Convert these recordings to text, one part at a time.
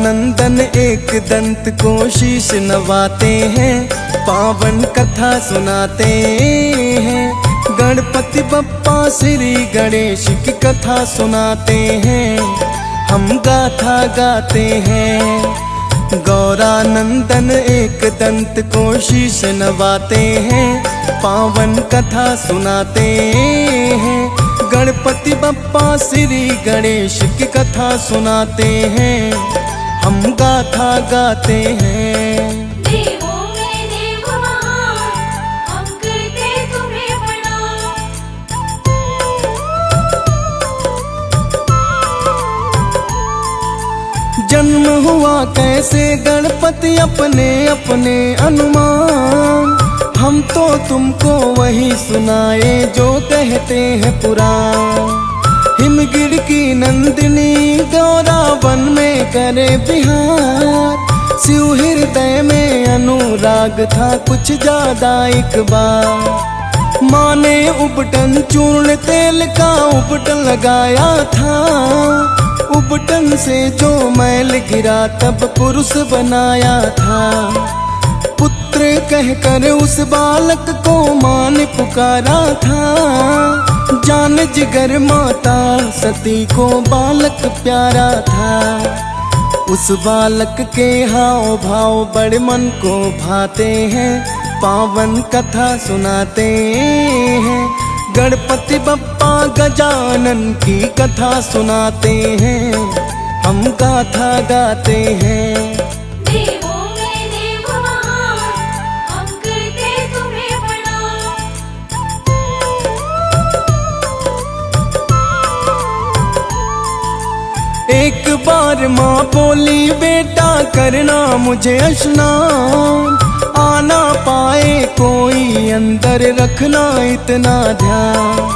नंदन एक दंत को शीश नवाते हैं, पावन कथा सुनाते हैं। गणपति बप्पा श्री गणेश की कथा सुनाते हैं, हम गाथा गाते हैं। गौरानंदन एक दंत को शीश नवाते हैं, पावन कथा सुनाते हैं। गणपति बप्पा श्री गणेश की कथा सुनाते हैं, हम गाथा गाते हैं। देवों में देव महान, हम करते तुम्हें प्रणाम। जन्म हुआ कैसे गणपति अपने अपने अनुमान, हम तो तुमको वही सुनाए जो कहते हैं पुराण। हिमगिर की नंदिनी गौरा वन में करे बिहार, शिव हृदय में अनुराग था कुछ ज्यादा एक बार। माँ ने उपटन चूर्ण तेल का उपटन लगाया था, उपटन से जो मैल गिरा तब पुरुष बनाया था। पुत्र कहकर उस बालक को माँ ने पुकारा था, जान जिगर माता सती को बालक प्यारा था। उस बालक के हाव भाव बड़े मन को भाते हैं, पावन कथा सुनाते हैं। गणपति बप्पा गजानन की कथा सुनाते हैं, हम गाथा गाते हैं। देवों में देव महान, हम करते तुम्हें प्रणाम। एक बार माँ बोली बेटा करना मुझे स्नान, आना पाए कोई अंदर रखना इतना ध्यान।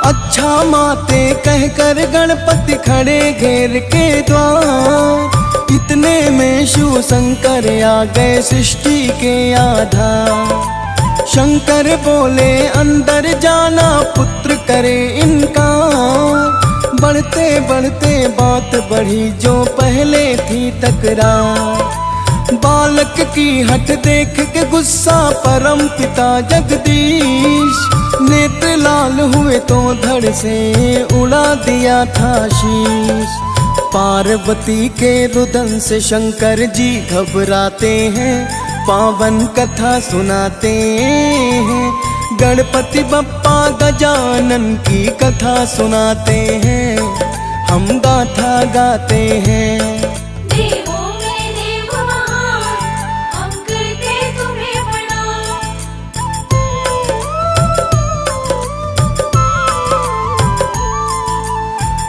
अच्छा माते कहकर गणपति खड़े घेर के द्वार, इतने में शिव शंकर आ गए सृष्टि के आधार। शंकर बोले अंदर जाना पुत्र करे इनकार, बढ़ते बढ़ते बात बढ़ी जो पहले थी तकरार। बालक की हट देख के गुस्सा परम पिता जगदीश, नेत्र लाल हुए तो धड़ से उड़ा दिया था शीश। पार्वती के रुदन से शंकर जी घबराते हैं, पावन कथा सुनाते हैं। गणपति बप्पा गजानन की कथा सुनाते हैं, हम गाथा गाते हैं। देवों में देव महान, हम करते तुम्हें प्रणाम।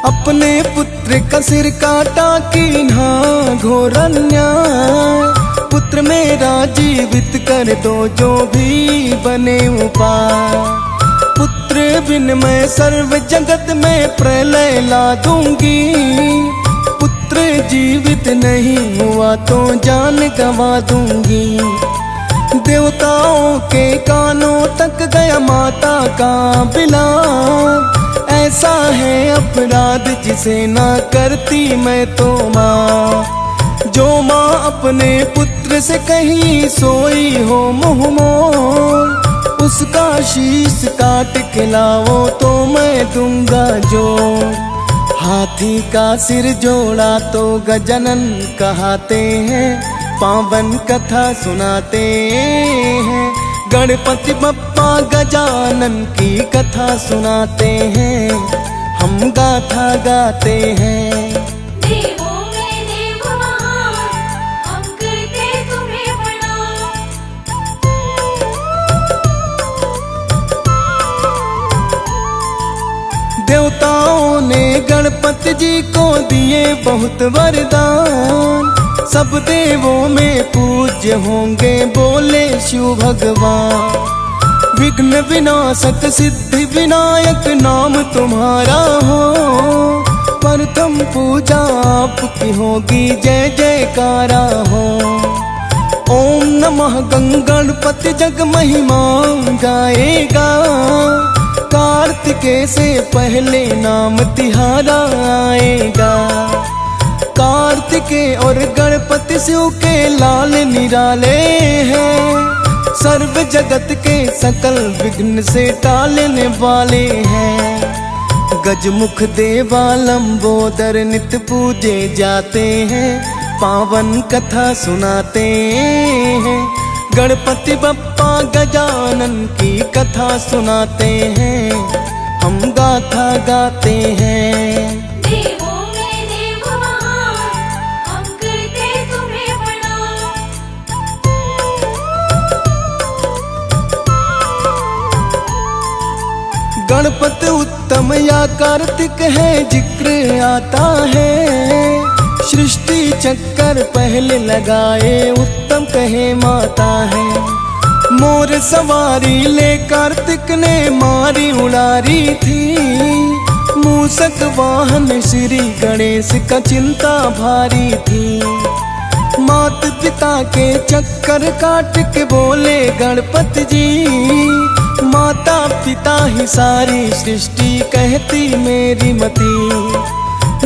अपने पुत्र का सिर काटा कीन्हा घोर अन्याय, पुत्र मेरा जीवित कर दो जो भी बने उपाय। पुत्र बिन मैं सर्व जगत में प्रलय ला दूंगी, पुत्र जीवित नहीं हुआ तो जान गंवा दूंगी। देवताओं के कानों तक गया माता का बिलाप, ऐसा है अपराध जिसे ना करती मैं तो माँ। जो माँ अपने पुत्र से कहीं सोई हो मुँह मोड़, उसका शीश काट के लाओ तो मैं दूंगा जो। हाथी का सिर जोड़ा तो गजानन कहते हैं, पावन कथा सुनाते हैं। गणपति बप्पा गजानन की कथा सुनाते हैं, हम गाथा गाते हैं। देवों में देव महान, हम करते तुम्हें प्रणाम। देवताओं ने गणपति जी को दिए बहुत वरदान, सब देवों में पूज्य होंगे बोले शिव भगवान। विघ्न विनाशक सिद्धि विनायक नाम तुम्हारा हो, प्रथम पूजा आपकी होगी जय जयकारा हो। ओम नमः गणपति जग महिमा गाएगा, कार्तिकेय से पहले नाम तिहारा आएगा। कार्तिकेय और गणपति शिव के लाल निराले हैं, सर्व जगत के सकल विघ्न से टालने वाले हैं। गजमुख देवा लंबोदर नित पूजे जाते हैं, पावन कथा सुनाते हैं। गणपति बप्पा गजानन की कथा सुनाते हैं, हम गाथा गाते हैं। देवों में देव महान, हम करते तुम्हें प्रणाम। गणपति उत्तम या कार्तिक है जिक्र आता है, सृष्टि चक्कर पहले लगाए उत्तम कहे माता है। मोर सवारी ले कार्तिक ने मारी उड़ारी थी, मूसक वाहन श्री गणेश का चिंता भारी थी। मात पिता के चक्कर काट के बोले गणपति जी, माता पिता ही सारी सृष्टि कहती मेरी मती।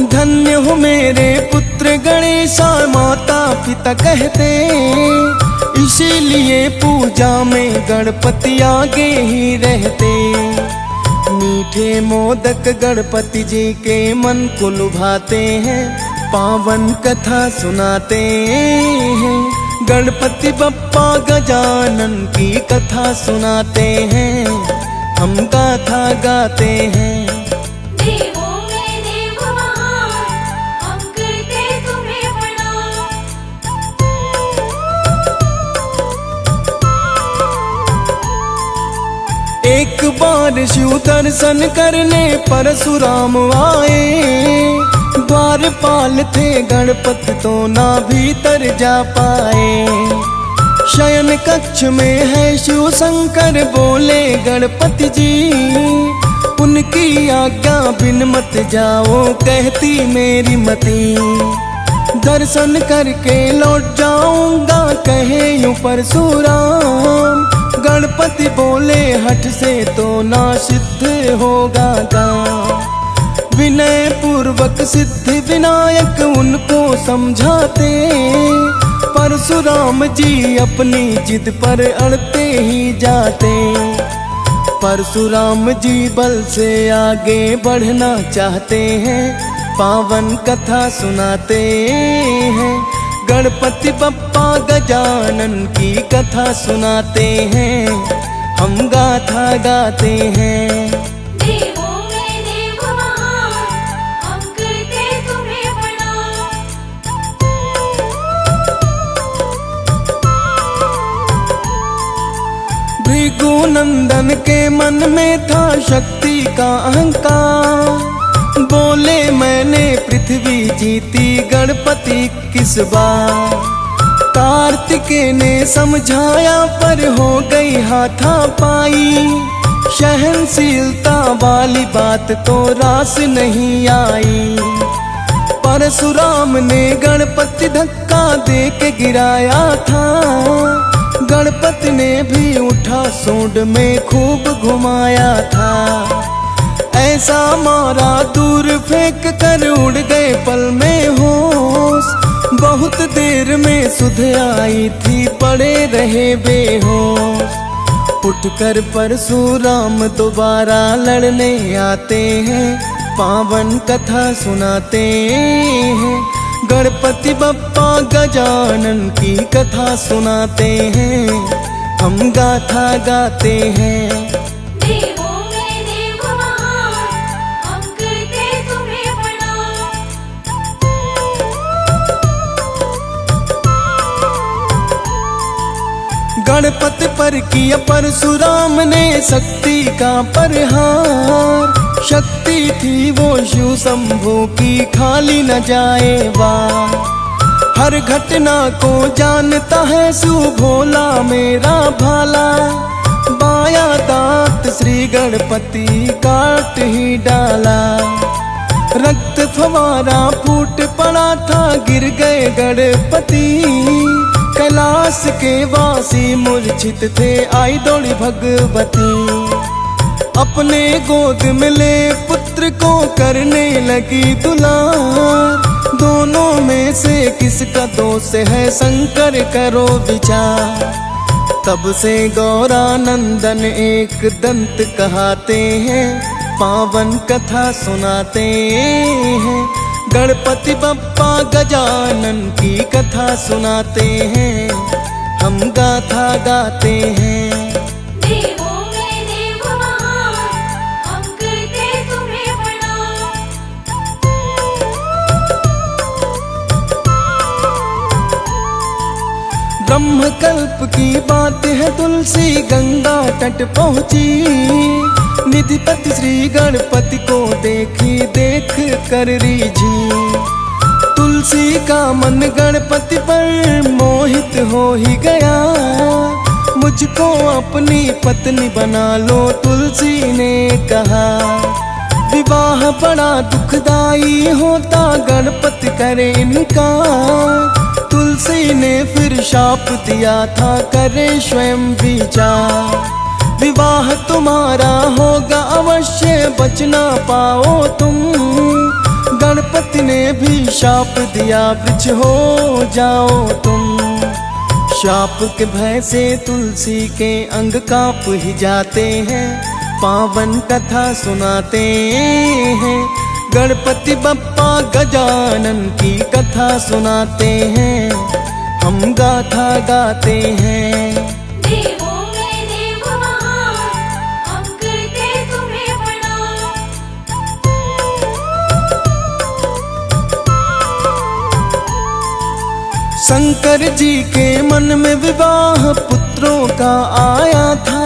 धन्य हो मेरे पुत्र गणेशा माता पिता कहते, इसीलिए पूजा में गणपति आगे ही रहते। मीठे मोदक गणपति जी के मन को लुभाते हैं, पावन कथा सुनाते हैं। गणपति बप्पा गजानन की कथा सुनाते हैं, हम गाथा गाते हैं। देवों में देव महान, हम करते तुम्हें प्रणाम। एक बार शिव दर्शन करने परशुराम आए, द्वारपाल थे गणपति तो ना भीतर जा पाए। शयन कक्ष में है शिव शंकर बोले गणपति जी, उनकी आज्ञा बिन मत जाओ कहती मेरी मती। दर्शन करके लौट जाऊंगा कहे यूं परशुराम, गणपति बोले हठ से तो ना सिद्ध होगा काम। विनय पूर्वक सिद्धि विनायक उनको समझाते, परशुराम जी अपनी जिद पर अड़ते ही जाते। परशुराम जी बल से आगे बढ़ना चाहते हैं, पावन कथा सुनाते हैं। गणपति बप्पा गजानन की कथा सुनाते हैं, हम गाथा गाते हैं। देवों में देव महान, हम करते तुम्हें प्रणाम। भृगु नंदन के मन में था शक्ति का अहंकार, बोले मैंने पृथ्वी जीती गणपति किस बार। कार्तिकेय ने समझाया पर हो गई हाथापाई, सहनशीलता वाली बात तो रास नहीं आई। परशुराम ने गणपति धक्का दे के गिराया था, गणपति ने भी उठा सूंड में खूब घुमाया था। ऐसा मारा दूर फेंक कर उड़ गए पल में होश, बहुत देर में सुध आई थी पड़े रहे बेहोश। उठकर परशुराम दोबारा लड़ने आते हैं, पावन कथा सुनाते हैं। गणपति बप्पा गजानन की कथा सुनाते हैं, हम गाथा गाते हैं। देवों में देव महान, हम करते तुम्हें प्रणाम। गणपति पर किया परशुराम ने शक्ति का प्रहार, शक्ति थी वो शिव शंभु की खाली न जाए वार। हर घटना को जानता है शिव भोला मेरा भाला, बाया दांत श्री गणपति काट ही डाला। रक्त फवारा फूट पड़ा था गिर गए गणपति, कैलाश के वासी मूर्छित थे आई दौड़ी भगवती। अपने गोद में ले पुत्र को करने लगी दुलार, दोनों में से किसका दोष है शंकर करो विचार। तब से गौरानंदन एक दंत कहाते हैं, पावन कथा सुनाते हैं। गणपति बप्पा गजानन की कथा सुनाते हैं, हम गाथा गाते हैं। देवों में देव महान, हम करते तुम्हें प्रणाम। ब्रह्मकल्प की बात है, तुलसी गंगा तट पहुँची। निधिपति श्री गणपति को देखी देख कर रीझी। तुलसी का मन गणपति पर मोहित हो ही गया। मुझको अपनी पत्नी बना लो, तुलसी ने कहा। विवाह बड़ा दुखदाई होता, गणपति करे इनकार। तुलसी ने फिर शाप दिया था, करे स्वयं विचार। विवाह तुम्हारा होगा अवश्य, बच ना पाओ तुम। गणपति ने भी शाप दिया, वृक्ष हो जाओ तुम। शाप के भय से तुलसी के अंग कांप ही जाते हैं, पावन कथा सुनाते हैं। गणपति बप्पा गजानन की कथा सुनाते हैं, हम गाथा गाते हैं। देवों में देव महान, हम करते तुम्हें प्रणाम। शंकर जी के मन में विवाह पुत्रों का आया था।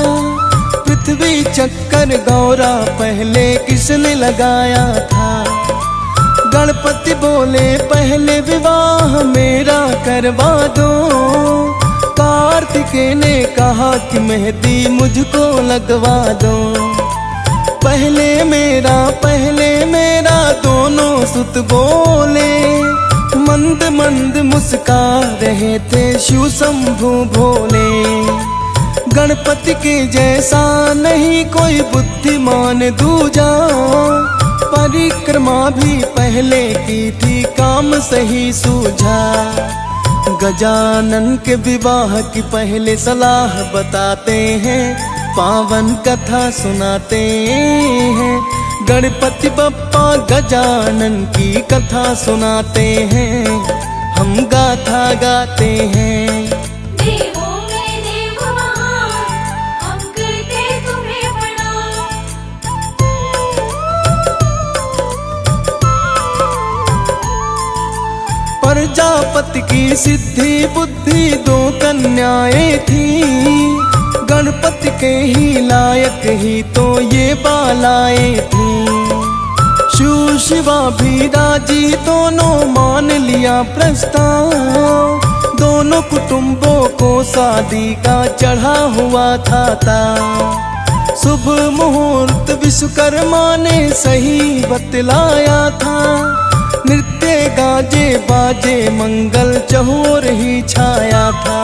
पृथ्वी चक्कर गौरा पहले किसने लगाया था। गणपति बोले पहले विवाह मेरा करवा दो। कार्तिकेय ने कहा कि मेहंदी मुझको लगवा दो। पहले मेरा दोनों सुत बोले। मंद मंद मुस्का रहे थे शिव शंभु भोले। गणपति के जैसा नहीं कोई बुद्धिमान दूजा। परिक्रमा भी पहले की थी, काम सही सूझा। गजानन के विवाह की पहले सलाह बताते हैं, पावन कथा सुनाते हैं। गणपति बप्पा गजानन की कथा सुनाते हैं, हम गाथा गाते हैं। देवों में देव महान, हम करते तुम्हें प्रणाम। प्रजापति की सिद्धि बुद्धि दो कन्याएं थी। गणपति के ही लायक ही तो ये बालाएं थी। शिव शिवा भी राजी, दोनों मान लिया प्रस्ताव। दोनों कुटुंबों को शादी का चढ़ा हुआ था। शुभ मुहूर्त विश्वकर्मा ने सही बतलाया था। नृत्य गाजे बाजे मंगल चहुर ही छाया था।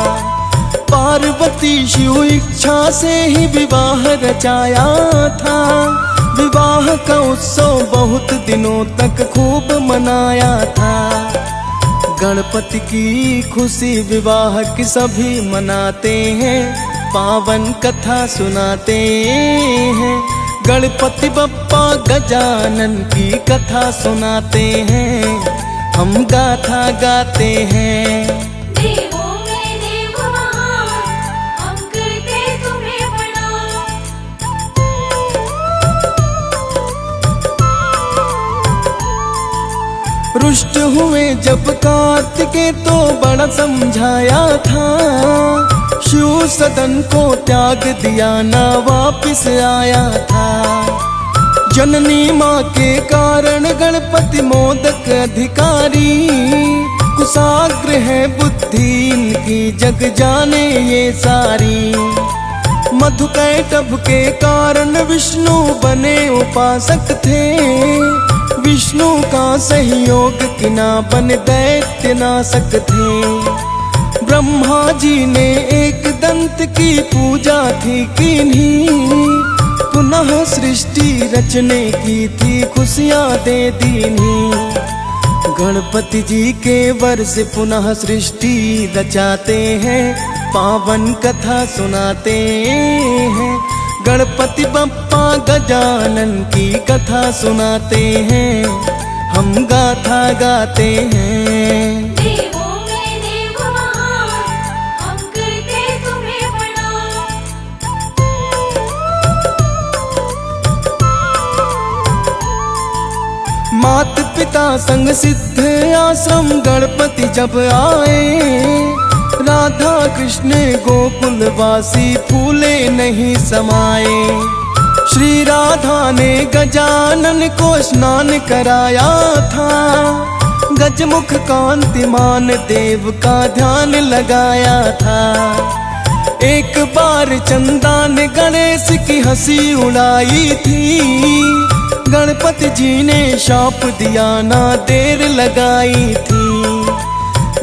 पार्वती शिव इच्छा से ही विवाह रचाया था। विवाह का उत्सव बहुत दिनों तक खूब मनाया था। गणपति की खुशी विवाह की सभी मनाते हैं, पावन कथा सुनाते हैं। गणपति बप्पा गजानन की कथा सुनाते हैं, हम गाथा गाते हैं। देवों में देव महान, हम करते तुम्हें प्रणाम। रुष्ट हुए जब कार्तिकेय तो बड़ा समझाया था। शिव सदन को त्याग दिया ना वापिस आया था। जननी माँ के कारण गणपति मोदक अधिकारी। कुशाग्र है बुद्धि इनकी, जग जाने ये सारी। मधुकैटभ के कारण विष्णु बने उपासक थे। विष्णु का सहयोग किना बन दैत्य नाशक थे। ब्रह्मा जी ने एक दंत की पूजा थी कीन्ही। पुनः सृष्टि रचने की थी, खुशियाँ दे दीनी। गणपति जी के वर से पुनः सृष्टि रचाते हैं, पावन कथा सुनाते हैं। गणपति बप्पा गजानन की कथा सुनाते हैं, हम गाथा गाते हैं। देवों में देव महान, हम करते तुम्हें प्रणाम। मात पिता संग सिद्ध आश्रम गणपति जब आए, राधा कृष्ण गोकुलवासी फूले नहीं समाये। श्री राधा ने गजानन को स्नान कराया था, गजमुख कांतिमान देव का ध्यान लगाया था। एक बार चंदा ने गणेश की हंसी उड़ाई थी, गणपति जी ने शाप दिया ना देर लगाई थी।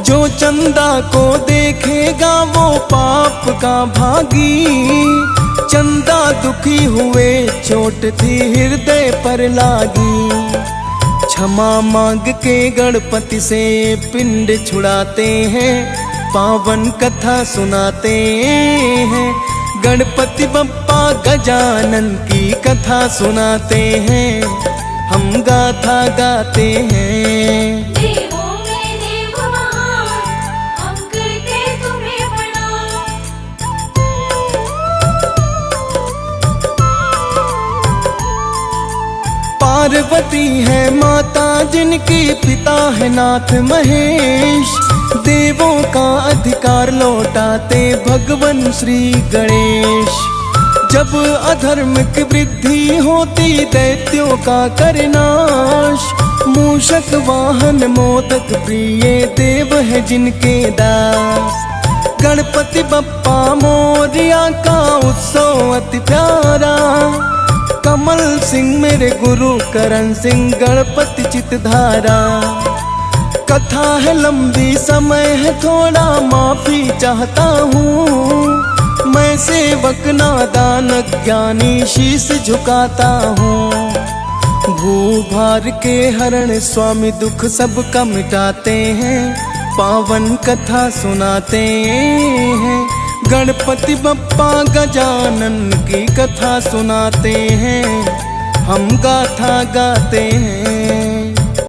जो चंदा को देखेगा वो पाप का भागी, चंदा दुखी हुए चोट थी हृदय पर लागी। क्षमा मांग के गणपति से पिंड छुड़ाते हैं, पावन कथा सुनाते हैं। गणपति बप्पा गजानन की कथा सुनाते हैं, हम गाथा गाते हैं। देवों में देव महान, हम करते तुम्हें प्रणाम। पार्वती है माता जिनकी पिता है नाथ महेश, देवों का अधिकार लौटाते भगवन श्री गणेश। जब अधर्म की वृद्धि होती दैत्यों का करनाश, मूषक वाहन मोदक प्रिय देव है जिनके दास। गणपति बप्पा मोरिया का उत्सव अति प्यारा, कमल सिंह मेरे गुरु करण सिंह गणपति चितधारा। कथा है लंबी समय है थोड़ा माफी चाहता हूँ, मैं सेवक नादान ज्ञानी शीश झुकाता हूँ। भूभार के हरण स्वामी दुख सबका मिटाते हैं, पावन कथा सुनाते हैं। गणपति बप्पा गजानन की कथा सुनाते हैं, हम गाथा गाते हैं।